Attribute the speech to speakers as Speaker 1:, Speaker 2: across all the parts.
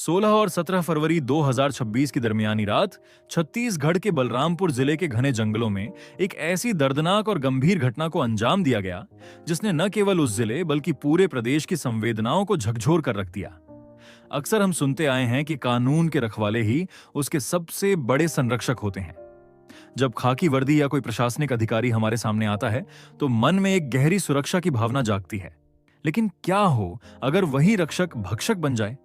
Speaker 1: 16 और 17 फरवरी 2026 की दरमियानी रात छत्तीसगढ़ के बलरामपुर जिले के घने जंगलों में एक ऐसी दर्दनाक और गंभीर घटना को अंजाम दिया गया जिसने न केवल उस जिले बल्कि पूरे प्रदेश की संवेदनाओं को झकझोर कर रख दिया। अक्सर हम सुनते आए हैं कि कानून के रखवाले ही उसके सबसे बड़े संरक्षक होते हैं। जब खाकी वर्दी या कोई प्रशासनिक अधिकारी हमारे सामने आता है तो मन में एक गहरी सुरक्षा की भावना जागती है। लेकिन क्या हो अगर वही रक्षक भक्षक बन जाए?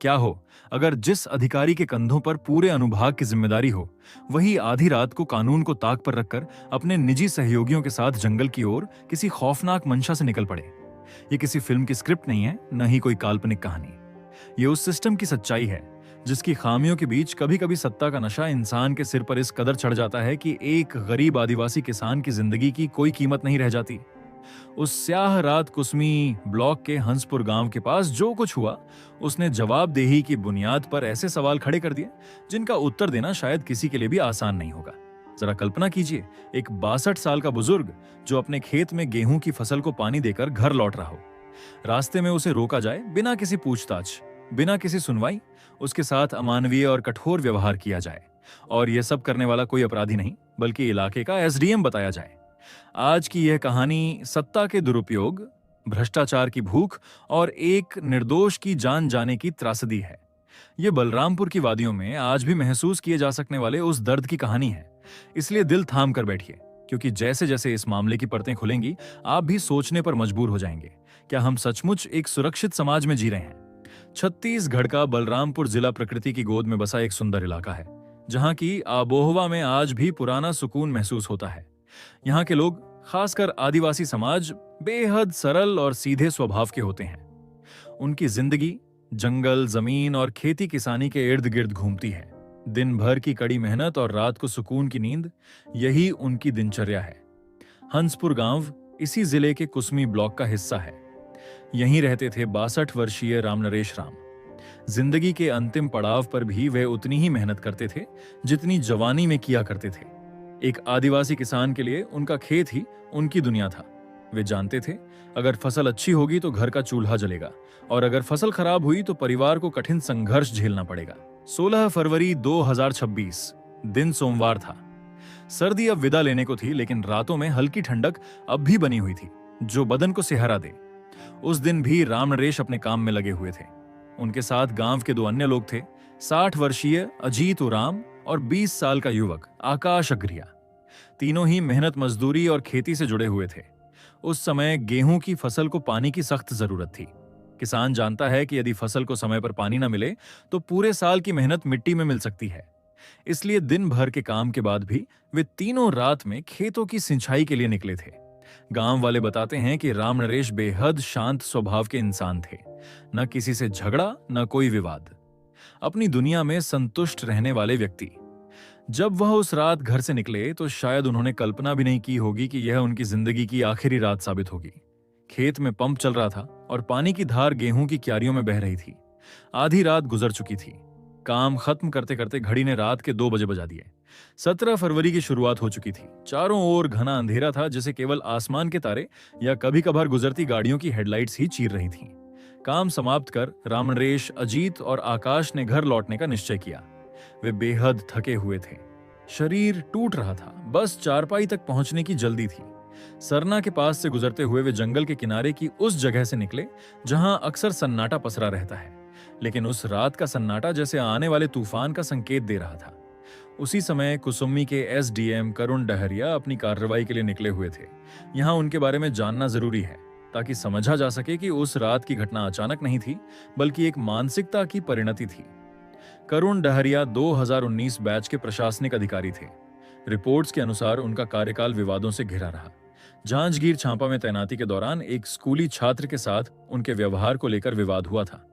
Speaker 1: क्या हो अगर जिस अधिकारी के कंधों पर पूरे अनुभाग की जिम्मेदारी हो वही आधी रात को कानून को ताक पर रखकर अपने निजी सहयोगियों के साथ जंगल की ओर किसी खौफनाक मंशा से निकल पड़े? ये किसी फिल्म की स्क्रिप्ट नहीं है, न ही कोई काल्पनिक कहानी। ये उस सिस्टम की सच्चाई है जिसकी खामियों के बीच कभी कभी सत्ता का नशा इंसान के सिर पर इस कदर चढ़ जाता है कि एक गरीब आदिवासी किसान की जिंदगी की कोई कीमत नहीं रह जाती। उस स्याह रात कुसमी ब्लॉक के हंसपुर गांव के पास जो कुछ हुआ उसने जवाबदेही की बुनियाद पर ऐसे सवाल खड़े कर दिए जिनका उत्तर देना शायद किसी के लिए भी आसान नहीं होगा। जरा कल्पना कीजिए, एक 62 साल का बुजुर्ग जो अपने खेत में गेहूं की फसल को पानी देकर घर लौट रहा हो। रास्ते में उसे रोका जाए बिना किसी पूछताछ, बिना किसी सुनवाई, उसके साथ अमानवीय और कठोर व्यवहार किया जाए और यह सब करने वाला कोई अपराधी नहीं बल्कि इलाके का एसडीएम बताया जाए। आज की यह कहानी सत्ता के दुरुपयोग, भ्रष्टाचार की भूख और एक निर्दोष की जान जाने की त्रासदी है। यह बलरामपुर की वादियों में आज भी महसूस किए जा सकने वाले उस दर्द की कहानी है। इसलिए दिल थाम कर बैठिए, क्योंकि जैसे जैसे इस मामले की परतें खुलेंगी आप भी सोचने पर मजबूर हो जाएंगे, क्या हम सचमुच एक सुरक्षित समाज में जी रहे हैं? छत्तीसगढ़ का बलरामपुर जिला प्रकृति की गोद में बसा एक सुंदर इलाका है जहां की आबोहवा में आज भी पुराना सुकून महसूस होता है। यहाँ के लोग, खासकर आदिवासी समाज, बेहद सरल और सीधे स्वभाव के होते हैं। उनकी जिंदगी जंगल, जमीन और खेती किसानी के इर्द गिर्द घूमती है। दिन भर की कड़ी मेहनत और रात को सुकून की नींद, यही उनकी दिनचर्या है। हंसपुर गांव इसी जिले के कुसमी ब्लॉक का हिस्सा है। यहीं रहते थे 62 वर्षीय रामनरेश राम। जिंदगी के अंतिम पड़ाव पर भी वे उतनी ही मेहनत करते थे जितनी जवानी में किया करते थे। एक आदिवासी किसान के लिए उनका खेत ही उनकी दुनिया था। वे जानते थे अगर फसल अच्छी होगी तो घर का चूल्हा जलेगा और अगर फसल खराब हुई तो परिवार को कठिन संघर्ष झेलना पड़ेगा। 16 फरवरी 2026 दिन सोमवार था। सर्दी अब विदा लेने को थी, लेकिन रातों में हल्की ठंडक अब भी बनी हुई थी जो बदन को सिहरा दे। उस दिन भी रामनरेश अपने काम में लगे हुए थे। उनके साथ गांव के 2 अन्य लोग थे, 60 वर्षीय अजीत उराम और 20 साल का युवक आकाश अग्रिया। तीनों ही मेहनत मजदूरी और खेती से जुड़े हुए थे। उस समय गेहूं की फसल को पानी की सख्त जरूरत थी। किसान जानता है कि यदि फसल को समय पर पानी न मिले तो पूरे साल की मेहनत मिट्टी में मिल सकती है। इसलिए दिन भर के काम के बाद भी वे तीनों रात में खेतों की सिंचाई के लिए निकले थे। गांव वाले बताते हैं कि रामनरेश बेहद शांत स्वभाव के इंसान थे। न किसी से झगड़ा, न कोई विवाद। अपनी दुनिया में संतुष्ट रहने वाले व्यक्ति। जब वह उस रात घर से निकले तो शायद उन्होंने कल्पना भी नहीं की होगी कि यह उनकी जिंदगी की आखिरी रात साबित होगी। खेत में पंप चल रहा था और पानी की धार गेहूं की क्यारियों में बह रही थी। आधी रात गुजर चुकी थी। काम खत्म करते करते घड़ी ने रात के 2 बजे बजा दिए। 17 फरवरी की शुरुआत हो चुकी थी। चारों ओर घना अंधेरा था जिसे केवल आसमान के तारे या कभी कभार गुजरती गाड़ियों की हेडलाइट्स ही चीर रही थीं। काम समाप्त कर रामनरेश, अजीत और आकाश ने घर लौटने का निश्चय किया। वे बेहद थके हुए थे, शरीर टूट रहा था, बस चारपाई तक पहुंचने की जल्दी थी। सरना के पास से गुजरते हुए वे जंगल के किनारे की उस जगह से निकले जहां अक्सर सन्नाटा पसरा रहता है, लेकिन उस रात का सन्नाटा जैसे आने वाले तूफान का संकेत दे रहा था। उसी समय कुसुम्मी के एसडीएम करुण डहरिया अपनी कार्रवाई के लिए निकले हुए थे। यहां उनके बारे में जानना जरूरी है ताकि समझा जा सके कि उस रात की घटना अचानक नहीं थी बल्कि एक मानसिकता की परिणति थी। करुण डहरिया 2019 बैच के प्रशासनिक अधिकारी थे। रिपोर्ट्स के अनुसार उनका कार्यकाल विवादों से घिरा रहा। जांजगीर चांपा में तैनाती के दौरान एक स्कूली छात्र के साथ उनके व्यवहार को लेकर विवाद हुआ था।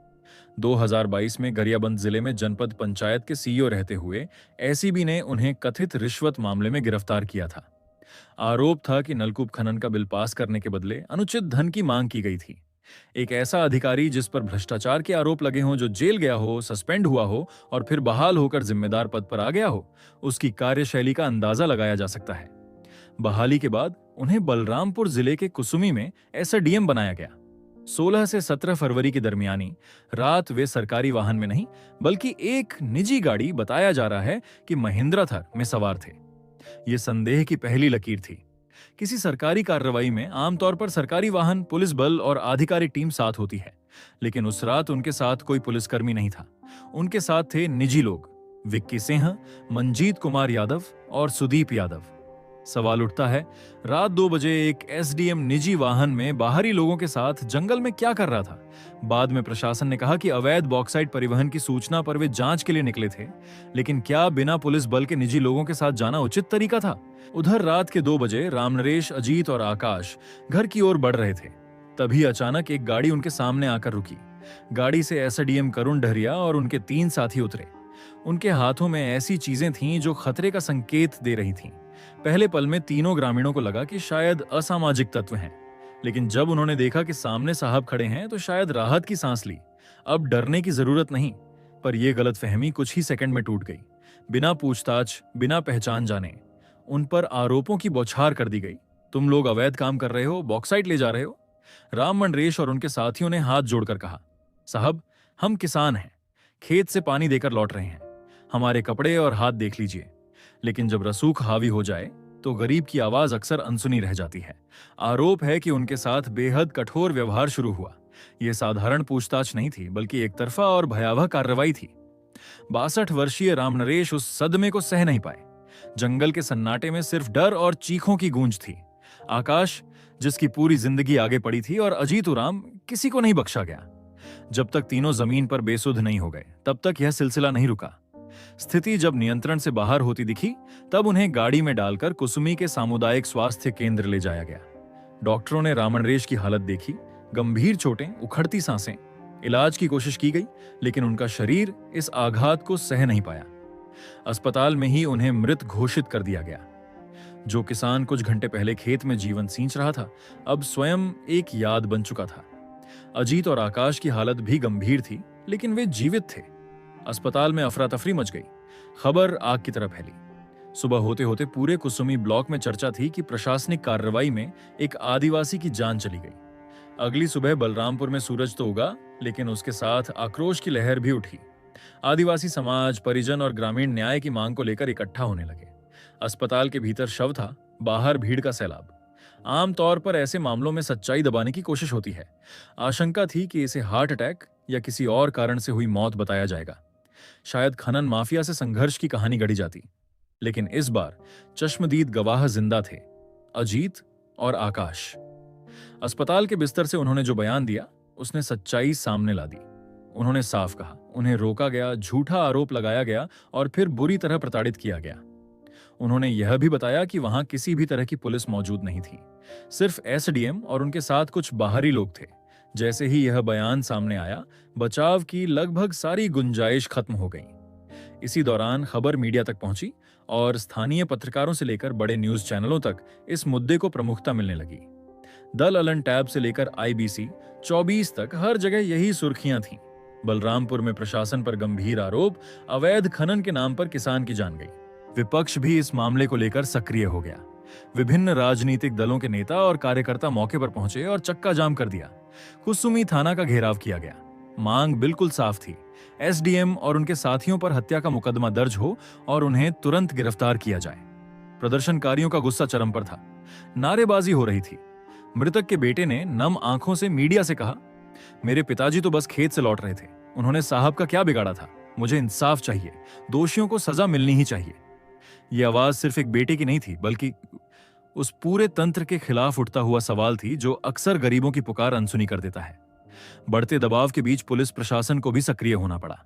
Speaker 1: 2022 में गरियाबंद जिले में जनपद पंचायत के सीईओ रहते हुए एसीबी ने उन्हें कथित रिश्वत मामले में गिरफ्तार किया था। आरोप था कि नलकूप खनन का बिल पास करने के बदले अनुचित धन की मांग की गई थी। एक ऐसा अधिकारी जिस पर भ्रष्टाचार के आरोप लगे हों, जो जेल गया हो, सस्पेंड हुआ हो और फिर बहाल होकर जिम्मेदार पद पर आ गया हो, उसकी कार्यशैली का अंदाजा लगाया जा सकता है। बहाली के बाद उन्हें बलरामपुर जिले के कुसुमी में एसडीएम बनाया गया। 16 से 17 फरवरी की दरमियानी रात वे सरकारी वाहन में नहीं बल्कि एक निजी गाड़ी, बताया जा रहा है कि महिंद्रा थर, में सवार थे। ये संदेह की पहली लकीर थी। किसी सरकारी कार्रवाई में आमतौर पर सरकारी वाहन, पुलिस बल और आधिकारिक टीम साथ होती है, लेकिन उस रात उनके साथ कोई पुलिसकर्मी नहीं था। उनके साथ थे निजी लोग, विक्की सिंह, मंजीत कुमार यादव और सुदीप यादव। सवाल उठता है, रात 2 बजे एक एसडीएम निजी वाहन में बाहरी लोगों के साथ जंगल में क्या कर रहा था? बाद में प्रशासन ने कहा कि अवैध बॉक्साइट परिवहन की सूचना पर वे जांच के लिए निकले थे, लेकिन क्या बिना पुलिस बल के निजी लोगों के साथ जाना उचित तरीका था? उधर रात के 2 बजे रामनरेश, अजीत और आकाश घर की ओर बढ़ रहे थे। तभी अचानक एक गाड़ी उनके सामने आकर रुकी। गाड़ी से एसडीएम करुण डहरिया और उनके 3 साथी उतरे। उनके हाथों में ऐसी चीजें थीं जो खतरे का संकेत दे रही थीं। पहले पल में तीनों ग्रामीणों को लगा कि शायद असामाजिक तत्व हैं, लेकिन जब उन्होंने देखा कि सामने साहब खड़े हैं तो शायद राहत की सांस ली। अब डरने की जरूरत नहीं। पर यह गलतफहमी कुछ ही सेकंड में टूट गई। बिना पूछताछ, बिना पहचान जाने उन पर आरोपों की बौछार कर दी गई। तुम लोग अवैध काम कर रहे हो, बॉक्साइट ले जा रहे हो। राम मंडरेश और उनके साथियों ने हाथ जोड़कर कहा, साहब, हम किसान हैं, खेत से पानी देकर लौट रहे हैं, हमारे कपड़े और हाथ देख लीजिए। लेकिन जब रसूख हावी हो जाए तो गरीब की आवाज अक्सर अनसुनी रह जाती है। आरोप है कि उनके साथ बेहद कठोर व्यवहार शुरू हुआ। यह साधारण पूछताछ नहीं थी, बल्कि एक तरफा और भयावह कार्रवाई थी। 62 वर्षीय रामनरेश उस सदमे को सह नहीं पाए। जंगल के सन्नाटे में सिर्फ डर और चीखों की गूंज थी। आकाश, जिसकी पूरी जिंदगी आगे पड़ी थी, और अजीत उराम, किसी को नहीं बख्शा गया। जब तक तीनों जमीन पर बेसुध नहीं हो गए, तब तक यह सिलसिला नहीं रुका। स्थिति जब नियंत्रण से बाहर होती दिखी, तब उन्हें गाड़ी में डालकर कुसुमी के सामुदायिक स्वास्थ्य केंद्र ले जाया गया। डॉक्टरों ने रामनरेश की हालत देखी, गंभीर चोटें, उखड़ती सांसें। इलाज की कोशिश की गई, लेकिन उनका शरीर इस आघात को सह नहीं पाया। अस्पताल में ही उन्हें मृत घोषित कर दिया गया। जो किसान कुछ घंटे पहले खेत में जीवन सींच रहा था, अब स्वयं एक याद बन चुका था। अजीत और आकाश की हालत भी गंभीर थी, लेकिन वे जीवित थे। अस्पताल में अफरा तफरी मच गई। खबर आग की तरह फैली। सुबह होते होते पूरे कुसुमी ब्लॉक में चर्चा थी कि प्रशासनिक कार्रवाई में एक आदिवासी की जान चली गई। अगली सुबह बलरामपुर में सूरज तो उगा, लेकिन उसके साथ आक्रोश की लहर भी उठी। आदिवासी समाज, परिजन और ग्रामीण न्याय की मांग को लेकर इकट्ठा होने लगे। अस्पताल के भीतर शव था, बाहर भीड़ का सैलाब। आमतौर पर ऐसे मामलों में सच्चाई दबाने की कोशिश होती है। आशंका थी कि इसे हार्ट अटैक या किसी और कारण से हुई मौत बताया जाएगा। शायद खनन माफिया से संघर्ष की कहानी गढ़ी जाती। लेकिन इस बार चश्मदीद गवाह जिंदा थे, अजीत और आकाश। अस्पताल के बिस्तर से उन्होंने जो बयान दिया, उसने सच्चाई सामने ला दी। उन्होंने साफ कहा, उन्हें रोका गया, झूठा आरोप लगाया गया और फिर बुरी तरह प्रताड़ित किया गया। उन्होंने यह भी बताया कि वहां किसी भी तरह की पुलिस मौजूद नहीं थी, सिर्फ एसडीएम और उनके साथ कुछ बाहरी लोग थे। जैसे ही यह बयान सामने आया, बचाव की लगभग सारी गुंजाइश खत्म हो गई। इसी दौरान खबर मीडिया तक पहुंची और स्थानीय पत्रकारों से लेकर बड़े न्यूज चैनलों तक इस मुद्दे को प्रमुखता मिलने लगी। दल अलन टैब से लेकर आईबीसी 24 तक हर जगह यही सुर्खियां थीं। बलरामपुर में प्रशासन पर गंभीर आरोप, अवैध खनन के नाम पर किसान की जान गई। विपक्ष भी इस मामले को लेकर सक्रिय हो गया। विभिन्न राजनीतिक दलों के नेता और कार्यकर्ता मौके पर पहुंचे और चक्का जाम कर दिया। कुसुमी थाना का घेराव किया गया। मांग बिल्कुल साफ थी, एसडीएम और उनके साथियों पर हत्या का मुकदमा दर्ज हो और उन्हें तुरंत गिरफ्तार किया जाए। प्रदर्शनकारियों का गुस्सा चरम पर था। नारेबाजी हो रही थी। मृतक के बेटे ने नम आंखों से मीडिया से कहा, मेरे पिताजी तो बस खेत से लौट रहे थे, उन्होंने साहब का क्या बिगाड़ा था? मुझे इंसाफ चाहिए, दोषियों को सजा मिलनी ही चाहिए। यह आवाज सिर्फ एक बेटे की नहीं थी, बल्कि उस पूरे तंत्र के खिलाफ उठता हुआ सवाल थी जो अक्सर गरीबों की पुकार अनसुनी कर देता है। बढ़ते दबाव के बीच पुलिस प्रशासन को भी सक्रिय होना पड़ा।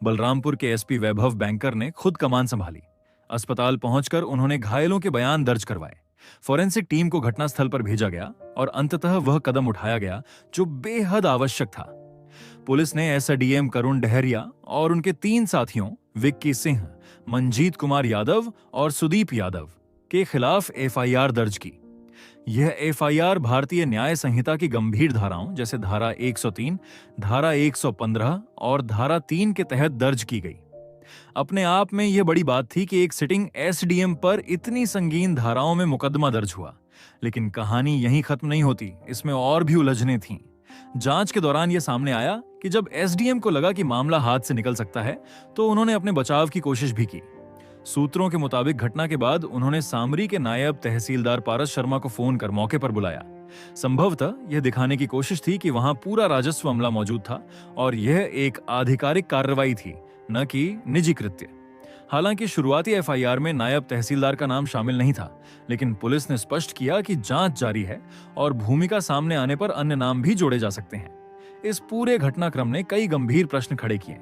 Speaker 1: बलरामपुर के एसपी वैभव बैंकर ने खुद कमान संभाली। अस्पताल पहुंचकर उन्होंने घायलों के बयान दर्ज करवाए। फोरेंसिक टीम को घटनास्थल पर भेजा गया और अंततः वह कदम उठाया गया जो बेहद आवश्यक था। पुलिस ने एसडीएम करुण डहरिया और उनके 3 साथियों विक्की सिंह, मंजीत कुमार यादव और सुदीप यादव के खिलाफ एफआईआर दर्ज की। यह एफआईआर भारतीय न्याय संहिता की गंभीर धाराओं जैसे धारा 103, धारा 115 और धारा 3 के तहत दर्ज की गई। अपने आप में यह बड़ी बात थी कि एक सिटिंग एसडीएम पर इतनी संगीन धाराओं में मुकदमा दर्ज हुआ। लेकिन कहानी यहीं खत्म नहीं होती, इसमें और भी उलझने थीं। जांच के दौरान यह सामने आया कि जब एसडीएम को लगा कि मामला हाथ से निकल सकता है, तो उन्होंने अपने बचाव की कोशिश भी की। सूत्रों के मुताबिक घटना के बाद उन्होंने सामरी के नायब तहसीलदार पारस शर्मा को फोन कर मौके पर बुलाया। संभवतः यह दिखाने की कोशिश थी कि वहां पूरा राजस्व अमला मौजूद था और यह एक आधिकारिक कार्रवाई थी, न कि निजी कृत्य। हालांकि शुरुआती एफआईआर में नायब तहसीलदार का नाम शामिल नहीं था, लेकिन पुलिस ने स्पष्ट किया कि जांच जारी है और भूमिका सामने आने पर अन्य नाम भी जोड़े जा सकते हैं। इस पूरे घटनाक्रम ने कई गंभीर प्रश्न खड़े किए।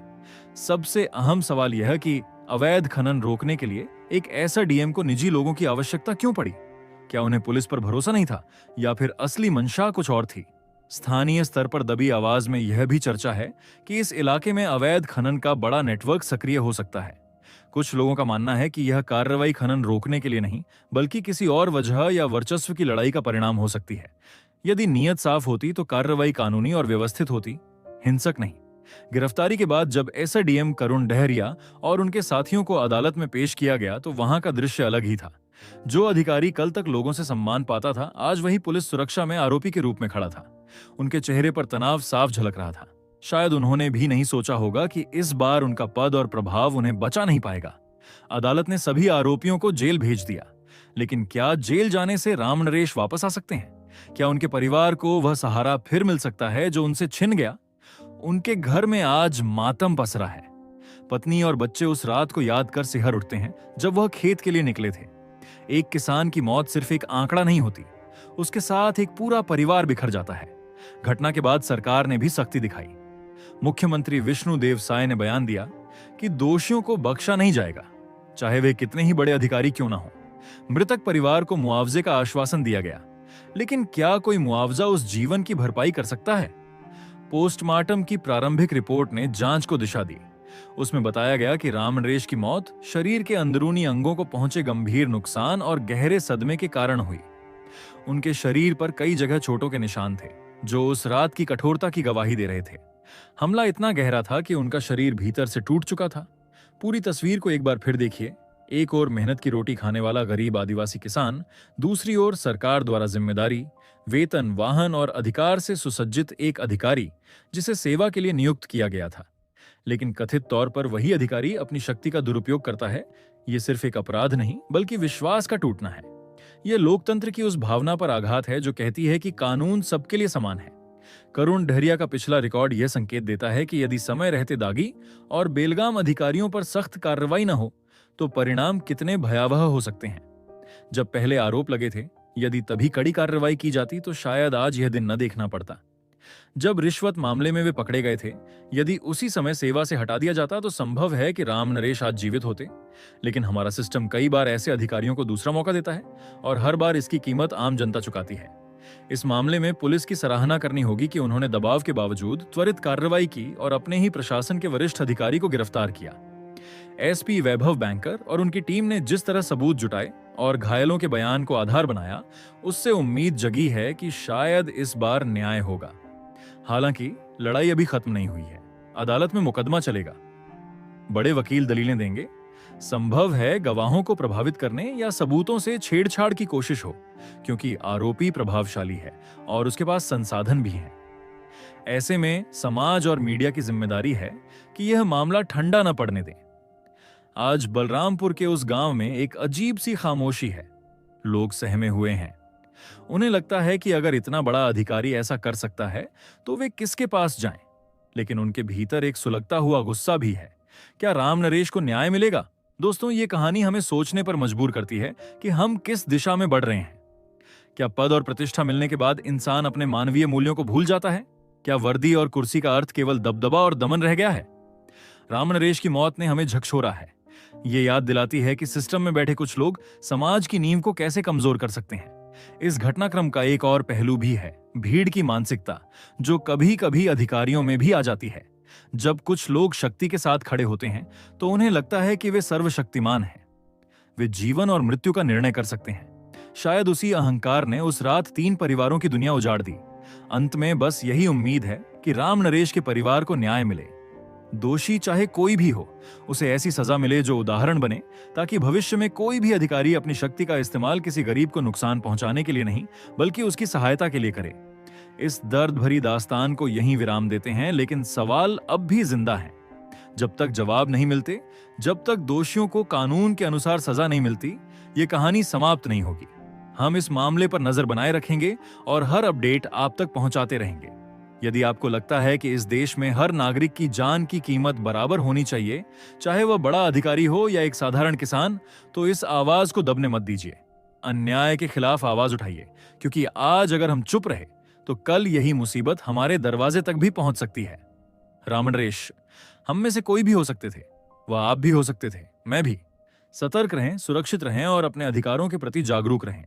Speaker 1: सबसे अहम सवाल यह कि अवैध खनन रोकने के लिए एक ऐसा डीएम को निजी लोगों की आवश्यकता क्यों पड़ी? क्या उन्हें पुलिस पर भरोसा नहीं था या फिर असली मंशा कुछ और थी? स्थानीय स्तर पर दबी आवाज में यह भी चर्चा है कि इस इलाके में अवैध खनन का बड़ा नेटवर्क सक्रिय हो सकता है। कुछ लोगों का मानना है कि यह कार्रवाई खनन रोकने के लिए नहीं, बल्कि किसी और वजह या वर्चस्व की लड़ाई का परिणाम हो सकती है। यदि नीयत साफ होती तो कार्रवाई कानूनी और व्यवस्थित होती, हिंसक नहीं। गिरफ्तारी के बाद जब एसडीएम करुण डहरिया और उनके साथियों को अदालत में पेश किया गया तो वहां का दृश्य अलग ही था। जो अधिकारी कल तक लोगों से सम्मान पाता था, आज वही पुलिस सुरक्षा में आरोपी के रूप में खड़ा था। उनके चेहरे पर तनाव साफ झलक रहा था। शायद उन्होंने भी नहीं सोचा होगा कि इस बार उनका पद और प्रभाव उन्हें बचा नहीं पाएगा। अदालत ने सभी आरोपियों को जेल भेज दिया, लेकिन क्या जेल जाने से राम नरेश वापस आ सकते हैं? क्या उनके परिवार को वह सहारा फिर मिल सकता है जो उनसे छिन गया? उनके घर में आज मातम पसरा है। पत्नी और बच्चे उस रात को याद कर सिहर उठते हैं जब वह खेत के लिए निकले थे। एक किसान की मौत सिर्फ एक आंकड़ा नहीं होती, उसके साथ एक पूरा परिवार बिखर जाता है। घटना के बाद सरकार ने भी सख्ती दिखाई। मुख्यमंत्री विष्णुदेव साय ने बयान दिया कि दोषियों को बख्शा नहीं जाएगा, चाहे वे कितने ही बड़े अधिकारी क्यों ना हो। मृतक परिवार को मुआवजे का आश्वासन दिया गया, लेकिन क्या कोई मुआवजा उस जीवन की भरपाई कर सकता है? पोस्टमार्टम की प्रारंभिक रिपोर्ट ने जांच को दिशा दी। उसमें बताया गया कि राम नरेश की मौत शरीर के अंदरूनी अंगों को पहुंचे गंभीर नुकसान और गहरे सदमे के कारण हुई। उनके शरीर पर कई जगह चोटों के निशान थे, जो उस रात की कठोरता की गवाही दे रहे थे। हमला इतना गहरा था कि उनका शरीर भीतर से टूट चुका था। पूरी तस्वीर को एक बार फिर देखिए। एक ओर मेहनत की रोटी खाने वाला गरीब आदिवासी किसान, दूसरी ओर सरकार द्वारा जिम्मेदारी, वेतन, वाहन और अधिकार से सुसज्जित एक अधिकारी जिसे सेवा के लिए नियुक्त किया गया था, लेकिन कथित तौर पर वही अधिकारी अपनी शक्ति का दुरुपयोग करता है। यह सिर्फ एक अपराध नहीं, बल्कि विश्वास का टूटना है। यह लोकतंत्र की उस भावना पर आघात है जो कहती है कि कानून सबके लिए समान है। करुण डहरिया का पिछला रिकॉर्ड यह संकेत देता है कि यदि समय रहते दागी और बेलगाम अधिकारियों पर सख्त कार्रवाई न हो तो परिणाम कितने भयावह हो सकते हैं। जब पहले आरोप लगे थे, यदि तभी कड़ी कार्रवाई की जाती तो शायद आज यह दिन न देखना पड़ता। जब रिश्वत मामले में वे पकड़े गए थे, यदि उसी समय सेवा से हटा दिया जाता तो संभव है कि राम नरेश आज जीवित होते। लेकिन हमारा सिस्टम कई बार ऐसे अधिकारियों को दूसरा मौका देता है और हर बार इसकी कीमत आम जनता चुकाती है। इस मामले में पुलिस की सराहना करनी होगी कि उन्होंने दबाव के बावजूद त्वरित कार्रवाई की और अपने ही प्रशासन के वरिष्ठ अधिकारी को गिरफ्तार किया। एसपी वैभव बैंकर और उनकी टीम ने जिस तरह सबूत जुटाए और घायलों के बयान को आधार बनाया, उससे उम्मीद जगी है कि शायद इस बार न्याय होगा। हालांकि लड़ाई अभी खत्म नहीं हुई है। अदालत में मुकदमा चलेगा, बड़े वकील दलीलें देंगे। संभव है गवाहों को प्रभावित करने या सबूतों से छेड़छाड़ की कोशिश हो, क्योंकि आरोपी प्रभावशाली है और उसके पास संसाधन भी हैं। ऐसे में समाज और मीडिया की जिम्मेदारी है कि यह मामला ठंडा न पड़ने दें। आज बलरामपुर के उस गांव में एक अजीब सी खामोशी है। लोग सहमे हुए हैं। उन्हें लगता है कि अगर इतना बड़ा अधिकारी ऐसा कर सकता है तो वे किसके पास जाएं? लेकिन उनके भीतर एक सुलगता हुआ गुस्सा भी है। क्या राम नरेश को न्याय मिलेगा? दोस्तों, ये कहानी हमें सोचने पर मजबूर करती है कि हम किस दिशा में बढ़ रहे हैं। क्या पद और प्रतिष्ठा मिलने के बाद इंसान अपने मानवीय मूल्यों को भूल जाता है? क्या वर्दी और कुर्सी का अर्थ केवल दबदबा और दमन रह गया है? राम नरेश की मौत ने हमें झकझोरा है। ये याद दिलाती है कि सिस्टम में बैठे कुछ लोग समाज की नींव को कैसे कमजोर कर सकते हैं। इस घटनाक्रम का एक और पहलू भी है, भीड़ की मानसिकता, जो कभी कभी अधिकारियों में भी आ जाती है। जब कुछ लोग शक्ति के साथ खड़े होते हैं तो उन्हें लगता है कि वे सर्वशक्तिमान हैं। वे जीवन और मृत्यु का निर्णय कर सकते हैं। शायद उसी अहंकार ने उस रात 3 परिवारों की दुनिया उजाड़ दी। अंत में बस यही उम्मीद है कि राम नरेश के परिवार को न्याय मिले। दोषी चाहे कोई भी हो, उसे ऐसी सजा मिले जो उदाहरण बने, ताकि भविष्य में कोई भी अधिकारी अपनी शक्ति का इस्तेमाल किसी गरीब को नुकसान पहुंचाने के लिए नहीं, बल्कि उसकी सहायता के लिए करे। इस दर्द भरी दास्तान को यहीं विराम देते हैं, लेकिन सवाल अब भी जिंदा है। जब तक जवाब नहीं मिलते, जब तक दोषियों को कानून के अनुसार सजा नहीं मिलती, ये कहानी समाप्त नहीं होगी। हम इस मामले पर नजर बनाए रखेंगे और हर अपडेट आप तक पहुंचाते रहेंगे। यदि आपको लगता है कि इस देश में हर नागरिक की जान की कीमत बराबर होनी चाहिए, चाहे वह बड़ा अधिकारी हो या एक साधारण किसान, तो इस आवाज को दबने मत दीजिए। अन्याय के खिलाफ आवाज उठाइए, क्योंकि आज अगर हम चुप रहे तो कल यही मुसीबत हमारे दरवाजे तक भी पहुंच सकती है। रामनरेश, हम में से कोई भी हो सकते थे, वह आप भी हो सकते थे, मैं भी। सतर्क रहें, सुरक्षित रहें और अपने अधिकारों के प्रति जागरूक रहें।